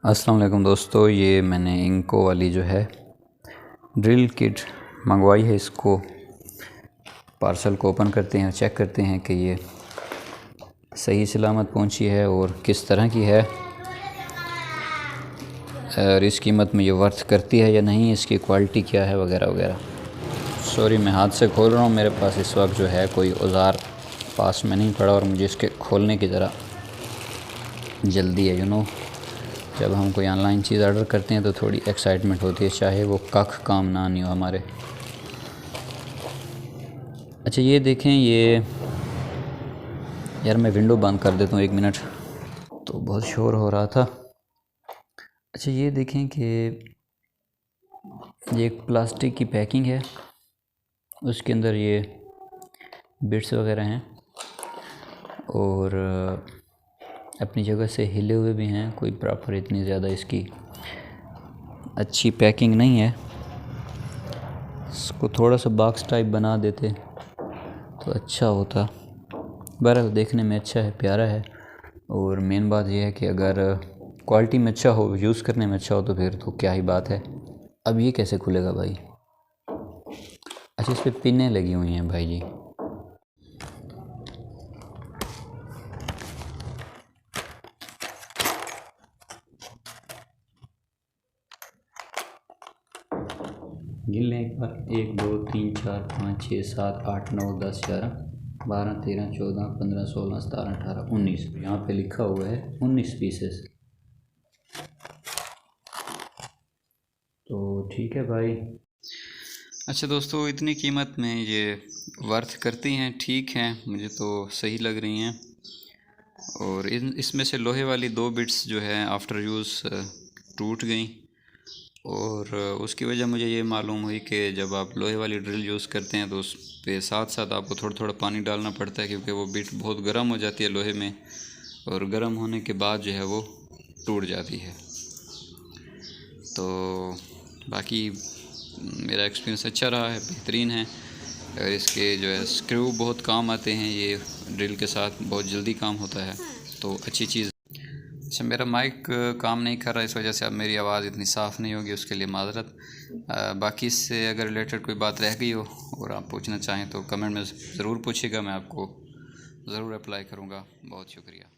अस्सलाम वालेकुम दोस्तों, ये मैंने इंको वाली जो है ड्रिल किट मंगवाई है। इसको पार्सल को ओपन करते हैं और चेक करते हैं कि ये सही सलामत पहुंची है और किस तरह की है और इस कीमत में ये वर्थ करती है या नहीं, इसकी क्वालिटी क्या है वगैरह वगैरह। सॉरी, मैं हाथ से खोल रहा हूँ। मेरे पास इस वक्त जो है कोई औज़ार पास में नहीं पड़ा और मुझे इसके खोलने की ज़रा जल्दी है। जब हम कोई ऑनलाइन चीज़ ऑर्डर करते हैं तो थोड़ी एक्साइटमेंट होती है, चाहे वो कख काम ना नहीं हो हमारे। अच्छा, ये देखें, ये यार मैं विंडो बंद कर देता हूँ 1 मिनट, तो बहुत शोर हो रहा था। अच्छा, ये देखें कि ये एक प्लास्टिक की पैकिंग है, उसके अंदर ये बिट्स वगैरह हैं और अपनी जगह से हिले हुए भी हैं। कोई प्रॉपर इतनी ज़्यादा इसकी अच्छी पैकिंग नहीं है। इसको थोड़ा सा बॉक्स टाइप बना देते तो अच्छा होता। बहरहाल देखने में अच्छा है, प्यारा है, और मेन बात यह है कि अगर क्वालिटी में अच्छा हो, यूज़ करने में अच्छा हो, तो फिर तो क्या ही बात है। अब ये कैसे खुलेगा भाई? अच्छा, इस पर पिनें लगी हुई हैं भाई जी। गिन लें एक बार। 1 2 3 4 5 6 7 8 9 10 11 12 13 14 15 16 17 18 19। यहाँ पे लिखा हुआ है 19 पीसेस। तो ठीक है भाई। अच्छा दोस्तों, इतनी कीमत में ये वर्थ करती हैं, ठीक हैं, मुझे तो सही लग रही हैं। और इसमें से लोहे वाली 2 बिट्स जो है आफ्टर यूज़ टूट गई, और उसकी वजह मुझे ये मालूम हुई कि जब आप लोहे वाली ड्रिल यूज़ करते हैं तो उस पे साथ साथ आपको थोड़ा थोड़ा पानी डालना पड़ता है, क्योंकि वो बिट बहुत गर्म हो जाती है लोहे में, और गर्म होने के बाद जो है वो टूट जाती है। तो बाकी मेरा एक्सपीरियंस अच्छा रहा है, बेहतरीन है। और इसके जो है स्क्रू बहुत काम आते हैं, ये ड्रिल के साथ बहुत जल्दी काम होता है, तो अच्छी चीज़। अच्छा, मेरा माइक काम नहीं कर रहा, इस वजह से अब मेरी आवाज़ इतनी साफ़ नहीं होगी, उसके लिए माज़रत। बाकी इससे अगर रिलेटेड कोई बात रह गई हो और आप पूछना चाहें तो कमेंट में ज़रूर पूछिएगा, मैं आपको ज़रूर रिप्लाई करूँगा। बहुत शुक्रिया।